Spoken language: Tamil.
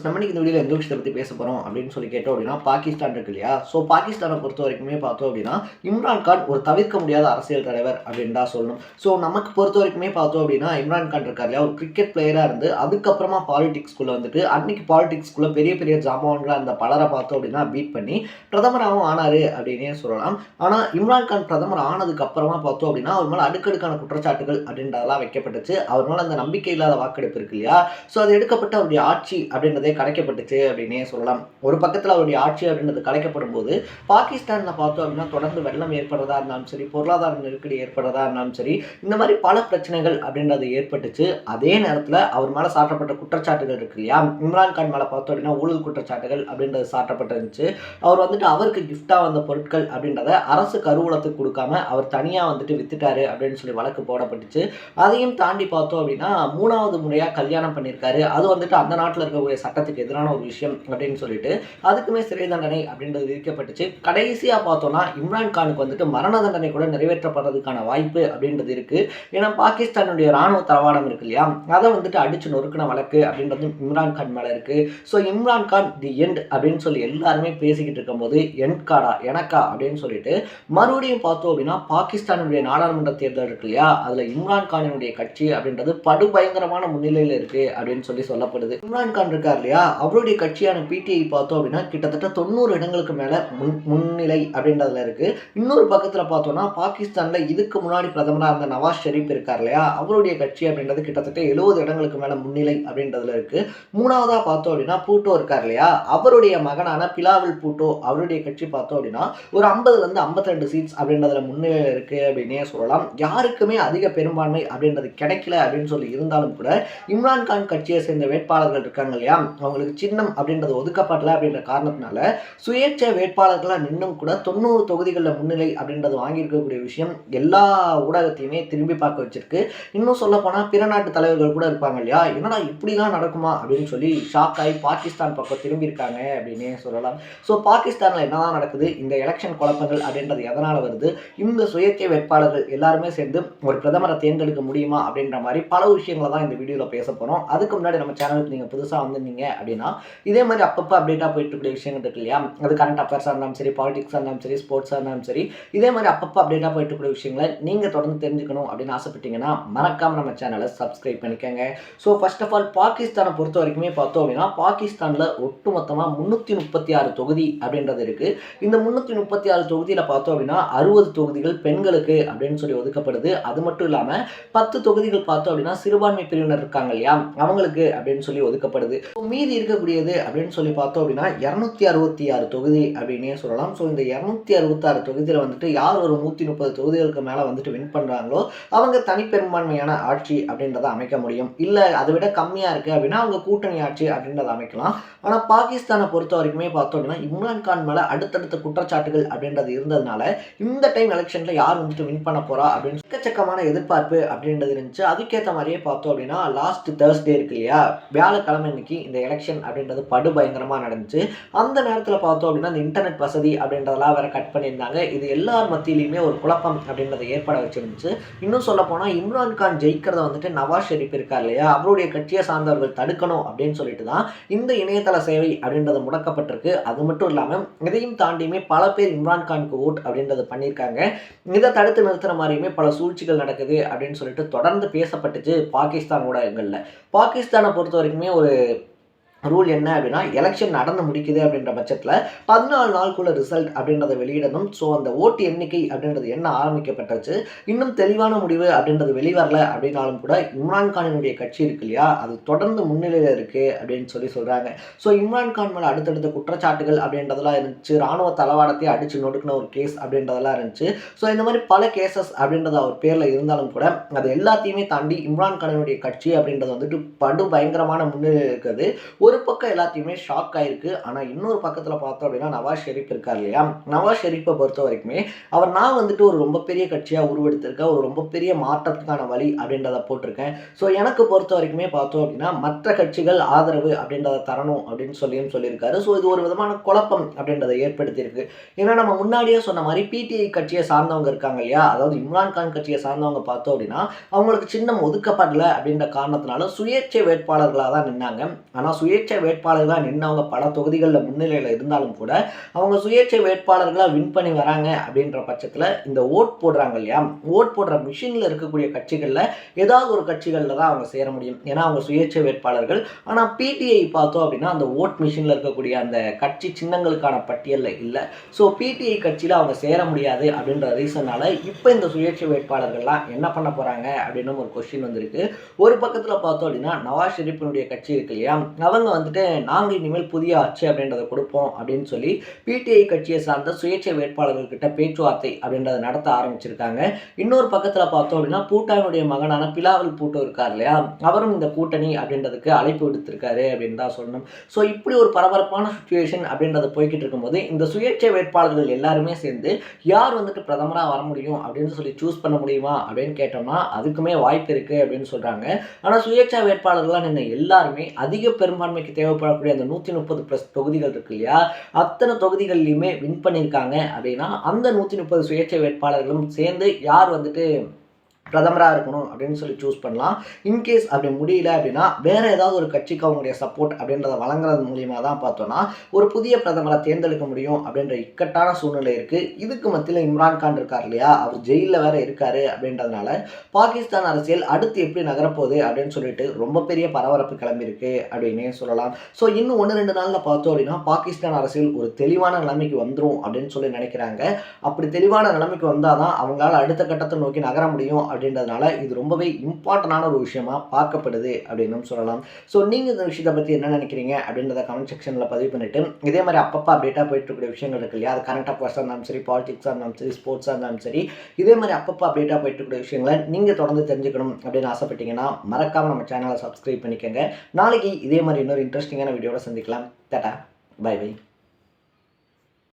நம்ம இன்னைக்கு இந்த வீடியோவில் எந்த விஷயத்தை பற்றி பேச போகிறோம் அப்படின்னு சொல்லி கேட்டோம் அப்படின்னா பாகிஸ்தான் இருக்கு இல்லையா. ஸோ பாகிஸ்தானை பொறுத்த வரைக்குமே பார்த்தோம் அப்படின்னா இம்ரான்கான் ஒரு தவிர்க்க முடியாத அரசியல் தலைவர் அப்படின்னு தான் சொல்லணும். ஸோ நமக்கு பொறுத்த வரைக்குமே பார்த்தோம் அப்படின்னா இம்ரான்கான் இருக்கார் இல்லையா, ஒரு கிரிக்கெட் பிளேயராக இருந்து அதுக்கப்புறமா பாலிடிக்ஸ்குள்ளே வந்துட்டு அன்னைக்கு பாலிடிக்ஸ்குள்ளே பெரிய பெரிய ஜாமான்கள் அந்த பலரை பார்த்தோம் அப்படின்னா பீட் பண்ணி பிரதமராகவும் ஆனார் அப்படின்னே சொல்லலாம். ஆனால் இம்ரான்கான் பிரதமர் ஆனதுக்கு அப்புறமா பார்த்தோம் அப்படின்னா அவர் மேலே அடுக்கடுக்கான குற்றச்சாட்டுகள் அப்படின்றதெல்லாம் வைக்கப்பட்டுச்சு. அவர் மேலே அந்த நம்பிக்கை இல்லாத வாக்கெடுப்பு இருக்கு இல்லையா, ஸோ அது எடுக்கப்பட்ட அவருடைய ஆட்சி அப்படின்றதே கலைக்கப்பட்டுச்சு அப்படின்னே சொல்லலாம். ஒரு பக்கத்தில் அவருடைய ஆட்சி அப்படின்றது கலைக்கப்படும் போது பாகிஸ்தானில் பார்த்தோம் அப்படின்னா தொடர்ந்து வெள்ளம் ஏற்படுறதா இருந்தாலும் சரி, பொருளாதார நெருக்கடி ஏற்படுறதா இருந்தாலும் சரி, இந்த மாதிரி பல பிரச்சனைகள் அப்படின்றது ஏற்பட்டுச்சு. அதே நேரத்தில் அவர் மேலே சாட்டப்பட்ட குற்றச்சாட்டுகள் இருக்கு இல்லையா, இம்ரான்கான் மேலே பார்த்தோம் அப்படின்னா ஊழல் குற்றச்சாட்டுகள் அப்படின்றது சாட்டப்பட்டிருந்துச்சு. அவர் வந்துட்டு அவருக்கு கிஃப்டாக வந்த பொருட்கள் அப்படின்றத அரசு கருவூலத்துக்கு கொடுக்காம அவர் தனியாக வந்துட்டு வித்துட்டாரு அப்படின்னு சொல்லி வழக்கு போடப்பட்டுச்சு. அதையும் தாண்டி பார்த்தோம் அப்படின்னா 3வது முறையாக கல்யாணம் பண்ணியிருக்காரு. அது வந்துட்டு அந்த நாட்டில் இருக்கக்கூடிய சட்டத்துக்கு எதிரான ஒரு விஷயம் அப்படின்னு சொல்லிட்டு அதுக்குமே சிறை தண்டனை அப்படின்றது விதிக்கப்பட்டுச்சு. கடைசியாக பார்த்தோம்னா இம்ரான்கானுக்கு வந்துட்டு மரண தண்டனை கூட நிறைவேற்றப்படுறதுக்கான வாய்ப்பு அப்படின்றது இருக்கு. ஏன்னா பாகிஸ்தானுடைய ராணுவ தளவாடம் இருக்கு இல்லையா, அதை வந்துட்டு அடிச்சு நொறுக்கின வழக்கு அப்படின்றது இம்ரான்கான் மேலே இருக்கு. ஸோ இம்ரான்கான் தி எண்ட் அப்படின்னு சொல்லி எல்லாருமே பேசிக்கிட்டு இருக்கும்போது எண்ட் கார்டா எனக்கா அப்படின்னு சொல்லிட்டு மறுபடியும் பார்த்தோம் அப்படின்னா பாகிஸ்தானுடைய நாடாளுமன்ற தேர்தல் இருக்கு இல்லையா, அதில் இம்ரான்கானினுடைய கட்சி அப்படின்றது படுபயங்கரமான முன்னிலையில் இருக்கு அப்படின்னு சொல்லி சொல்லப்படுது. இம்ரான்கான் இருக்கார் இல்லையா, அவருடைய கட்சியான பிடிஐ பார்த்தோம் அப்படின்னா கிட்டத்தட்ட 90 இடங்களுக்கு மேலே முன்னிலை அப்படின்றதுல இருக்கு. இன்னொரு பக்கத்தில் பார்த்தோம்னா பாகிஸ்தானில் இதுக்கு முன்னாடி பிரதமராக இருந்த நவாஸ் ஷெரீப் இருக்கார் இல்லையா, அவருடைய கட்சி அப்படின்றது கிட்டத்தட்ட 70 இடங்களுக்கு மேலே முன்னிலை அப்படின்றதுல இருக்கு. 3வதா பார்த்தோம் அப்படின்னா பூட்டோ இருக்கார் இல்லையா, அவருடைய மகனான பிலாவல் பூட்டோ அவருடைய கட்சி பார்த்தோம் அப்படின்னா ஒரு 50லேருந்து 52 சீட்ஸ் அப்படின்றதுல முன்னிலை இருக்கு அப்படின்னே சொல்லலாம். யாருக்குமே அதிக பெரும்பான்மை அப்படின்றது கிடைக்கல அப்படின்னு சொல்லி இருந்தாலும் கூட இம்ரான்கான் கட்சியை சேர்ந்த வேட்பாளர்கள் இருக்காங்க இல்லையா, அவங்களுக்கு சின்னம் அப்படின்றது ஒதுக்கப்படல அப்படின்ற காரணத்தினால சுயேட்சை வேட்பாளர்களாக நின்னும் கூட 90 தொகுதிகளில் முன்னிலை அப்படின்றது வாங்கியிருக்கக்கூடிய விஷயம் எல்லா ஊடகத்தையுமே திரும்பி பார்க்க வச்சிருக்கு. இன்னும் சொல்ல போனால் பிற நாட்டு தலைவர்கள் கூட இருப்பாங்க இல்லையா, என்னடா இப்படிலாம் நடக்குமா அப்படின்னு சொல்லி ஷாக் ஆகி பாகிஸ்தான் பக்கம் திரும்பி இருக்காங்க அப்படின்னே சொல்லலாம். ஸோ பாகிஸ்தானில் என்னதான் நடக்குது, இந்த எலெக்ஷன் குழப்பங்கள் அப்படின்றது எதனால் வருது, இந்த சுயேட்சை வேட்பாளர்கள் எல்லாருமே சேர்ந்து ஒரு பிரதமரை தேர்ந்தெடுக்க முடியுமா அப்படின்ற மாதிரி பல விஷயங்களை தான் இந்த வீடியோவில் பேச போகிறோம். அதுக்கு முன்னாடி நம்ம சேனலுக்கு நீங்கள் புதுசாக வந்திருந்தீங்க அப்படின்னா இதே மாதிரி அப்பப்போ அப்டேட்டாக போயிட்டு இருக்கிற விஷயங்கள் இருக்கு இல்லையா, அது கரண்ட் அஃபேர்ஸாக இருந்தாலும் சரி, பாலிடிக்ஸாக இருந்தாலும் சரி, ஸ்போர்ட்ஸாக இருந்தாலும் சரி, இதே மாதிரி அப்பப்போ அப்டேட்டாக போயிட்டு இருக்கிற விஷயங்களை நீங்கள் தொடர்ந்து தெரிஞ்சுக்கணும் அப்படின்னு ஆசைப்பட்டீங்கன்னா மறக்காமல் நம்ம சேனலை சப்ஸ்கிரைப் பண்ணிக்கோங்க. ஸோ ஃபர்ஸ்ட் ஆஃப் ஆல் பாகிஸ்தானை பொறுத்த வரைக்குமே பார்த்தோம் அப்படின்னா பாகிஸ்தானில் ஒட்டுமொத்தமாக 336 தொகுதி அப்படின்றது இருக்குது. இந்த 336 தொகுதியில் பார்த்தோம் அப்படின்னா 60 தொகுதிகள் பெண்களுக்கு அப்படின்னு சொல்லி ஒதுக்கப்படுது. அது மட்டும் இல்லாமல் 10 தொகுதிகள் பார்த்தோம் அப்படின்னா சிறுபான்மை பிரிவினர் இருக்காங்க இல்லையா, அவங்களுக்கு அப்படின்னு சொல்லி ஒதுக்கப்படுது. மீதி இருக்கக்கூடியது அப்படின்னு சொல்லி பார்த்தோம் அப்படின்னா 266 தொகுதி அப்படின்னே சொல்லலாம். ஸோ இந்த 266 தொகுதியில் வந்துட்டு யார் ஒரு 130 தொகுதிகளுக்கு மேலே வந்துட்டு வின் பண்ணுறாங்களோ அவங்க தனிப்பெரும்பான்மையான ஆட்சி அப்படின்றத அமைக்க முடியும். இல்லை அதை விட கம்மியாக இருக்குது அப்படின்னா அவங்க கூட்டணி ஆட்சி அப்படின்றத அமைக்கலாம். ஆனால் பாகிஸ்தானை பொறுத்த வரைக்குமே பார்த்தோம் அப்படின்னா இம்ரான்கான் மேலே அடுத்தடுத்த குற்றச்சாட்டுகள் அப்படின்றது இருந்ததுனால இந்த டைம் எலெக்ஷனில் யார் வந்துட்டு வின் பண்ண போகிறா அப்படின்னு எக்கச்சக்கமான எதிர்பார்ப்பு அப்படின்றது இருந்துச்சு. அதுக்கேற்ற மாதிரியே பார்த்தோம் அப்படின்னா லாஸ்ட் தேர்ஸ்டே இருக்கு இல்லையா, வியாழக்கிழமை இன்னைக்கு இந்த எலெக்ஷன் அப்படின்றது படுபயங்கரமாக நடந்துச்சு. அந்த நேரத்தில் பார்த்தோம் அப்படின்னா இந்த இன்டர்நெட் வசதி அப்படின்றதெல்லாம் வேற கட் பண்ணியிருந்தாங்க. இது எல்லார் மத்தியிலையுமே ஒரு குழப்பம் அப்படின்றத ஏற்பட வச்சிருந்துச்சு. இன்னும் சொல்ல போனால் இம்ரான்கான் ஜெயிக்கிறத வந்துட்டு நவாஸ் ஷெரீப் இருக்கார் இல்லையா, அவருடைய கட்சியை சார்ந்தவர்கள் தடுக்கணும் அப்படின்னு சொல்லிட்டு தான் இந்த இணையதள சேவை அப்படின்றது முடக்கப்பட்டிருக்கு. அது மட்டும் இல்லாமல் இதையும் தாண்டியுமே பல பேர் இம்ரான்கானுக்கு ஓட் அப்படின்றது பண்ணியிருக்காங்க. இதை தடுத்து நிறுத்துற மாதிரியுமே பல சூழ்ச்சிகள் நடக்குது அப்படின்னு சொல்லிட்டு தொடர்ந்து பேசப்பட்டுச்சு பாகிஸ்தான் ஊடகங்களில். பாகிஸ்தானை பொறுத்த வரைக்குமே ஒரு ரூல் என்ன அப்படின்னா எலெக்ஷன் நடந்து முடிக்குது அப்படின்ற பட்சத்தில் 14 நாளுக்குள்ள ரிசல்ட் அப்படின்றத வெளியிடணும். ஸோ அந்த ஓட்டு எண்ணிக்கை அப்படின்றது என்ன ஆரம்பிக்கப்பட்டுச்சு, இன்னும் தெளிவான முடிவு அப்படின்றது வெளிவரல அப்படின்னாலும் கூட இம்ரான்கானினுடைய கட்சி இருக்கு இல்லையா, அது தொடர்ந்து முன்னிலையில் இருக்குது அப்படின்னு சொல்லி சொல்கிறாங்க. ஸோ இம்ரான்கான் மேலே அடுத்தடுத்த குற்றச்சாட்டுகள் அப்படின்றதெல்லாம் இருந்துச்சு. ராணுவ தளவாடத்தை அடித்து நொடுக்கின ஒரு கேஸ் அப்படின்றதெல்லாம் இருந்துச்சு. ஸோ இந்த மாதிரி பல கேசஸ் அப்படின்றது அவர் பேரில் இருந்தாலும் கூட அது எல்லாத்தையுமே தாண்டி இம்ரான்கானினுடைய கட்சி அப்படின்றது வந்துட்டு படு பயங்கரமான முன்னிலையில் இருக்குது. ஒரு பக்கம் எல்லாத்தையுமே ஷாக் ஆயிருக்கு. ஆனால் இன்னொரு பக்கத்தில் பார்த்தோம் அப்படின்னா நவாஸ் ஷெரீப் இருக்கார் இல்லையா, நவாஸ் ஷெரீப்பை பொறுத்த வரைக்குமே அவர் நான் வந்துட்டு ஒரு ரொம்ப பெரிய கட்சியாக உருவெடுத்திருக்கேன், ஒரு ரொம்ப பெரிய மாற்றத்துக்கான வழி அப்படின்றத போட்டிருக்கேன். ஸோ எனக்கு பொறுத்த வரைக்குமே பார்த்தோம் அப்படின்னா மற்ற கட்சிகள் ஆதரவு அப்படின்றத தரணும் அப்படின்னு சொல்லியிருக்காரு. ஸோ இது ஒரு விதமான குழப்பம் அப்படின்றத ஏற்படுத்தியிருக்கு. ஏன்னா நம்ம முன்னாடியே சொன்ன மாதிரி பிடிஐ கட்சியை சார்ந்தவங்க இருக்காங்க இல்லையா, அதாவது இம்ரான்கான் கட்சியை சார்ந்தவங்க பார்த்தோம் அப்படின்னா அவங்களுக்கு சின்னம் ஒதுக்கப்படலை அப்படின்ற காரணத்தினால சுயேட்சை வேட்பாளர்களாக தான் நின்னாங்க. ஆனால் சுயேட்சை வேட்பாளர்களாக நின்று அவங்க பல தொகுதிகளில் முன்னிலையில் இருந்தாலும் கூட அவங்க சுயேட்சை வேட்பாளர்களாக வின் பண்ணி வராங்க அப்படின்ற பட்சத்தில் இந்த ஓட் போடுறாங்க இல்லையா, ஓட் போடுற மிஷினில் இருக்கக்கூடிய கட்சிகளில் ஏதாவது ஒரு கட்சிகளில் தான் அவங்க சேர முடியும். ஏன்னா அவங்க சுயேட்சை வேட்பாளர்கள். ஆனால் பிடிஐ பார்த்தோம் அப்படின்னா அந்த ஓட் மிஷினில் இருக்கக்கூடிய அந்த கட்சி சின்னங்களுக்கான பட்டியலில் இல்லை. ஸோ பிடிஐ கட்சியில் அவங்க சேர முடியாது அப்படின்ற ரீசனால இப்போ இந்த சுயேட்சை வேட்பாளர்கள்லாம் என்ன பண்ண போகிறாங்க அப்படின்னு ஒரு கொஸ்டின் வந்திருக்கு. ஒரு பக்கத்தில் பார்த்தோம் அப்படின்னா நவாஸ் ஷெரீஃபினுடைய கட்சி இருக்கு இல்லையா, அவங்க வந்துட்டு நாங்கள் இனிமேல் புதிய ஆட்சி அப்படின்றத கொடுப்போம் அப்படின்னு சொல்லி பிடிஐ கட்சியை சார்ந்த சுயேட்சை வேட்பாளர்கள் கிட்ட பேச்சுவார்த்தை அப்படின்றத நடத்த ஆரம்பிச்சிருக்காங்க. இன்னொரு பக்கத்தில் பார்த்தோம் அப்படின்னா பூட்டானுடைய மகனான பிலாவல் பூட்டோ இருக்கார் இல்லையா, அவரும் இந்த கூட்டணி அப்படின்றதுக்கு அழைப்பு விடுத்திருக்காரு அப்படின்னு தான் சொல்லணும். ஸோ இப்படி ஒரு பரபரப்பான சுச்சுவேஷன் அப்படின்றத போய்கிட்டு இருக்கும்போது இந்த சுயேட்சை வேட்பாளர்கள் எல்லாருமே சேர்ந்து யார் வந்துட்டு பிரதமராக வர முடியும் அப்படின்னு சொல்லி சூஸ் பண்ண முடியுமா அப்படின்னு கேட்டோம்னா அதுக்குமே வாய்ப்பு இருக்குது அப்படின்னு சொல்கிறாங்க. ஆனால் சுயேட்சை வேட்பாளர்களாக நின்று எல்லாருமே அதிக பெரும்பான்மைக்கு தேவைப்படக்கூடிய அந்த 130+ தொகுதிகள் இருக்கு இல்லையா, அத்தனை தொகுதிகள்லையுமே வின் பண்ணியிருக்காங்க. அப்படின்னா அந்த 130 சுயேட்சை வேட்பாளர்களும் சேர்ந்து யார் வந்துட்டு பிரதமராக இருக்கணும் அப்படின்னு சொல்லி சூஸ் பண்ணலாம். இன்கேஸ் அப்படி முடியல அப்படின்னா வேறு ஏதாவது ஒரு கட்சிக்கு அவங்களுடைய சப்போர்ட் அப்படின்றத வழங்குறது மூலியமாக தான் பார்த்தோன்னா ஒரு புதிய பிரதமரை தேர்ந்தெடுக்க முடியும் அப்படின்ற இக்கட்டான சூழ்நிலை இருக்குது. இதுக்கு மத்தியில் இம்ரான்கான் இருக்கார் இல்லையா, அவர் ஜெயிலில் வேறு இருக்கார் அப்படின்றதுனால பாகிஸ்தான் அரசியல் அடுத்து எப்படி நகரப்போகுது அப்படின்னு சொல்லிட்டு ரொம்ப பெரிய பரபரப்பு கிளம்பியிருக்கு அப்படின்னே சொல்லலாம். ஸோ இன்னும் 1-2 நாளில் பார்த்தோம் அப்படின்னா பாகிஸ்தான் அரசியல் ஒரு தெளிவான நிலைமைக்கு வந்துடும் அப்படின்னு சொல்லி நினைக்கிறாங்க. அப்படி தெளிவான நிலைமைக்கு வந்தால் தான் அவங்களால அடுத்த கட்டத்தை நோக்கி நகர முடியும் அப்படின்றதுனால இது ரொம்பவே இம்பார்ட்டண்டான ஒரு விஷயமா பார்க்கப்படுது அப்படின்னு சொல்லலாம். ஸோ நீங்கள் இந்த விஷயத்தை பற்றி என்ன நினைக்கிறீங்க அப்படின்றத கமெண்ட் செக்ஷனில் பதிவு பண்ணிட்டு இதே மாதிரி அப்பப்போ அப்டேட்டாக போயிட்டு இருக்கக்கூடிய விஷயங்கள் இருக்கு இல்லையா, அது கரண்ட் அஃபேர்ஸாக இருந்தாலும் சரி, பாலிடிக்ஸாக இருந்தாலும் சரி, ஸ்போர்ட்ஸாக இருந்தாலும் சரி, இதே மாதிரி அப்பப்போ அப்டேட்டாக போயிட்டு இருக்கக்கூடிய விஷயங்களை நீங்கள் தொடர்ந்து தெரிஞ்சுக்கணும் அப்படின்னு ஆசைப்பட்டீங்கன்னா மறக்காமல் நம்ம சேனலை சப்ஸ்கிரைப் பண்ணிக்கோங்க. நாளைக்கு இதே மாதிரி இன்னொரு இன்ட்ரெஸ்டிங்கான வீடியோட சந்திக்கலாம். டாடா, பை பை.